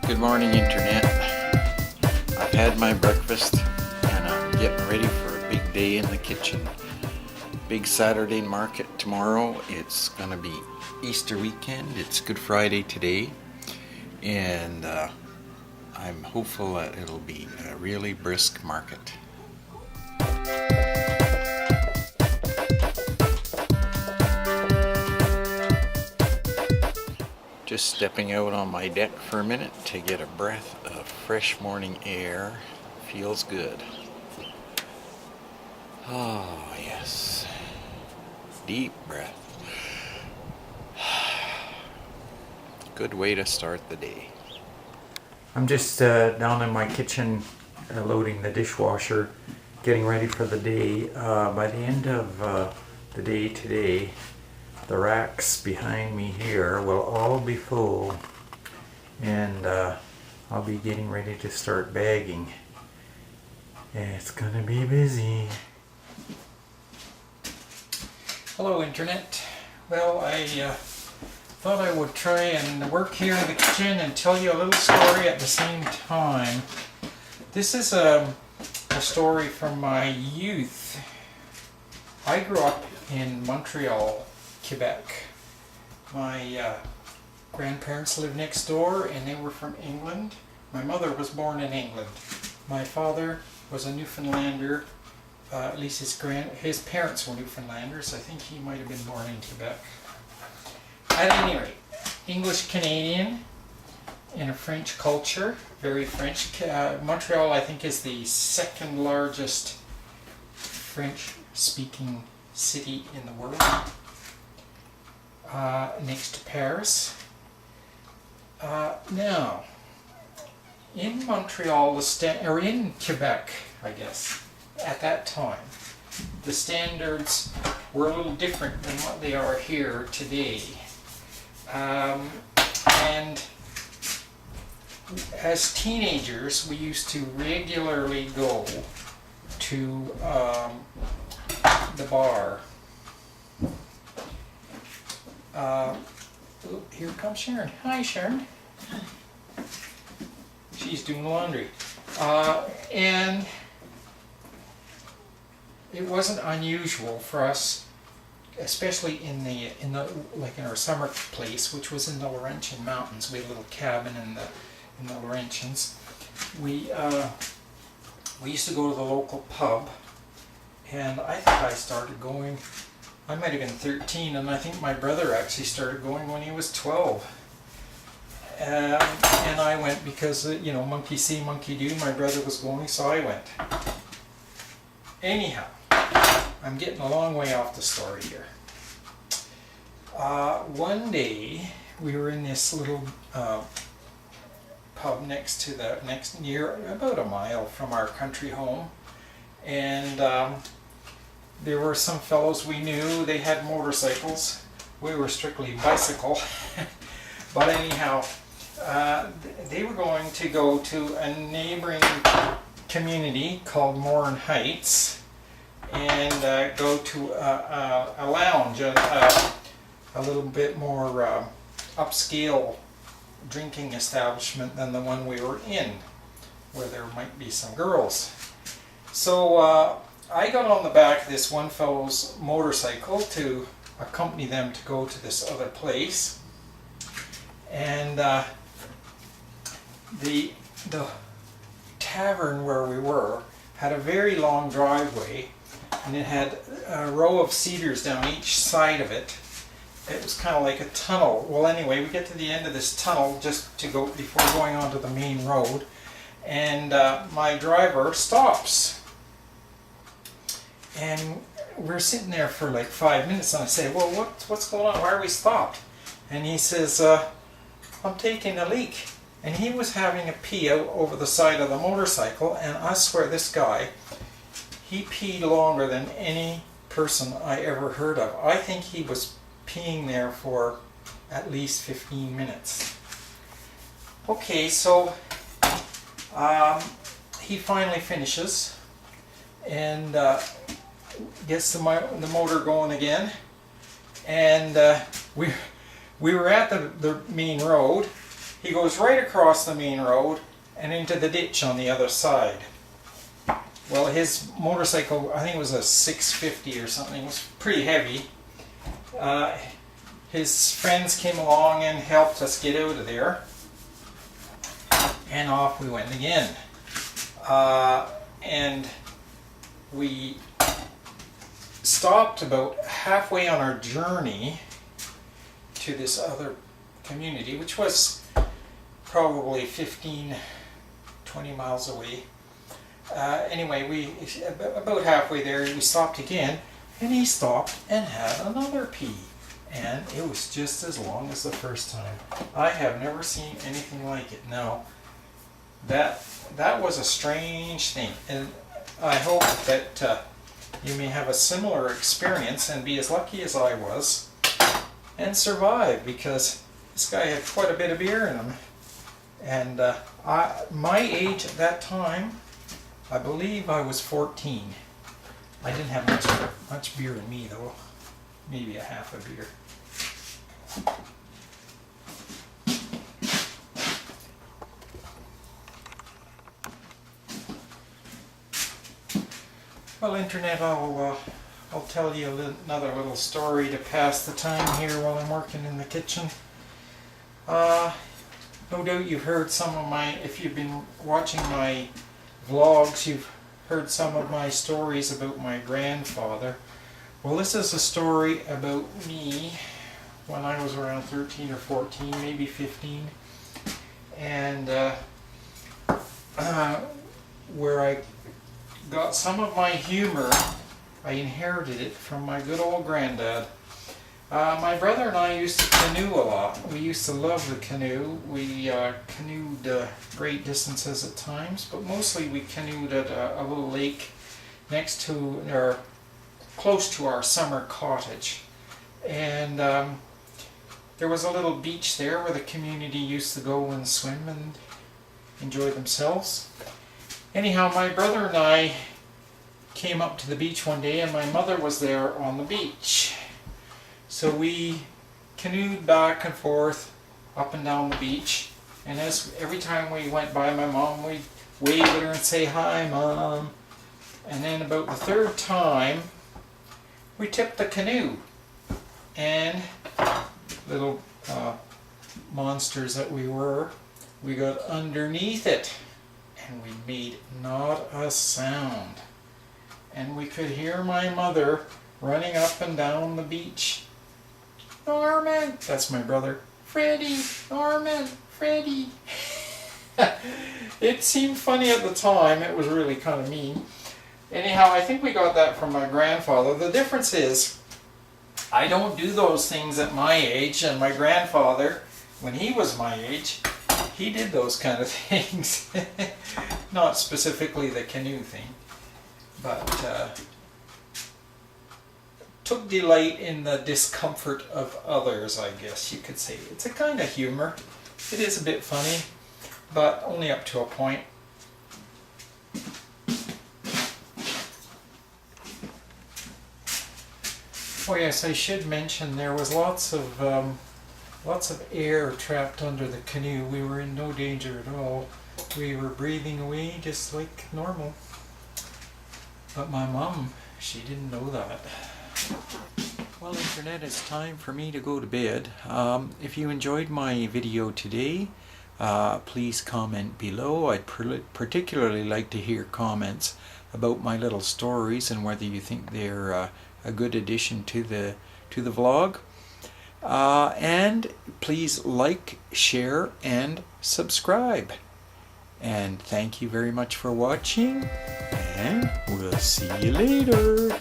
Good morning, Internet. I've had my breakfast and I'm getting ready for a big day in the kitchen. Big Saturday market tomorrow. It's gonna be Easter weekend. It's Good Friday today, and I'm hopeful that it'll be a really brisk market. Just stepping out on my deck for a minute to get a breath of fresh morning air. Feels good. Oh, yes. Deep breath. Good way to start the day. I'm just down in my kitchen loading the dishwasher, getting ready for the day. By the end of the day today, the racks behind me here will all be full, and I'll be getting ready to start bagging. It's gonna be busy. Hello, Internet. Well, I thought I would try and work here in the kitchen and tell you a little story at the same time. This is a story from my youth. I grew up in Montreal, Quebec. My grandparents lived next door and they were from England. My mother was born in England. My father was a Newfoundlander. At least his parents were Newfoundlanders. I think he might have been born in Quebec. At any rate, English Canadian in a French culture, very French. Montreal, I think, is the second largest French speaking city in the world. Next to Paris. Now, in Montreal, or in Quebec, I guess, at that time, the standards were a little different than what they are here today. And as teenagers, we used to regularly go to the bar. Here comes Sharon. Hi, Sharon. She's doing laundry. And it wasn't unusual for us, especially in our summer place, which was in the Laurentian Mountains. We had a little cabin in the Laurentians. We used to go to the local pub, and I think I started going. I might have been 13, and I think my brother actually started going when he was 12. And I went because, monkey see, monkey do. My brother was going, so I went. Anyhow, I'm getting a long way off the story here. One day, we were in this little pub near about a mile from our country home, and there were some fellows we knew. They had motorcycles. We were strictly bicycle. But anyhow, they were going to go to a neighboring community called Morin-Heights and go to a lounge, a little bit more upscale drinking establishment than the one we were in, where there might be some girls. So I got on the back of this one fellow's motorcycle to accompany them to go to this other place, and the tavern where we were had a very long driveway, and it had a row of cedars down each side of it. It was kind of like a tunnel. Well, anyway, we get to the end of this tunnel just to go before going onto the main road, and my driver stops. And we're sitting there for like 5 minutes, and I say, well, what's going on? Why are we stopped? And he says, I'm taking a leak. And he was having a pee out over the side of the motorcycle, and I swear this guy, he peed longer than any person I ever heard of. I think he was peeing there for at least 15 minutes. Okay, so he finally finishes and gets the motor going again, and we were at the main road, He goes right across the main road and into the ditch on the other side. Well, his motorcycle, I think it was a 650 or something, it was pretty heavy. His friends came along and helped us get out of there. And off we went again. And we stopped about halfway on our journey to this other community, which was probably 15-20 miles away. Anyway, we about halfway there we stopped again, and he stopped and had another pee, and it was just as long as the first time. I have never seen anything like it. Now that was a strange thing, and I hope that you may have a similar experience and be as lucky as I was and survive, because this guy had quite a bit of beer in him. And my age at that time, I believe I was 14. I didn't have much beer in me though, maybe a half a beer. Well, Internet, I'll tell you another little story to pass the time here while I'm working in the kitchen. No doubt you've heard some of if you've been watching my vlogs, you've heard some of my stories about my grandfather. Well, this is a story about me when I was around 13 or 14, maybe 15, and where I got some of my humor. I inherited it from my good old granddad. My brother and I used to canoe a lot. We used to love the canoe. We canoed great distances at times, but mostly we canoed at a little lake next to, or close to our summer cottage. And there was a little beach there where the community used to go and swim and enjoy themselves. Anyhow, my brother and I came up to the beach one day, and my mother was there on the beach. So we canoed back and forth up and down the beach, and every time we went by my mom, we'd wave at her and say, "Hi, Mom." And then about the third time, we tipped the canoe, and little monsters that we were, we got underneath it, and we made not a sound. And we could hear my mother running up and down the beach. "Norman!" That's my brother. "Freddie! Norman! Freddie!" It seemed funny at the time. It was really kind of mean. Anyhow, I think we got that from my grandfather. The difference is, I don't do those things at my age, and my grandfather, when he was my age, he did those kind of things. Not specifically the canoe thing, but took delight in the discomfort of others, I guess you could say. It's a kind of humor. It is a bit funny, but only up to a point. Oh yes, I should mention there was lots of air trapped under the canoe. We were in no danger at all. We were breathing away just like normal. But my mom, she didn't know that. Well, Internet, it's time for me to go to bed. If you enjoyed my video today, please comment below. I'd particularly like to hear comments about my little stories and whether you think they're a good addition to the vlog. And please like, share, and subscribe. And thank you very much for watching, and we'll see you later.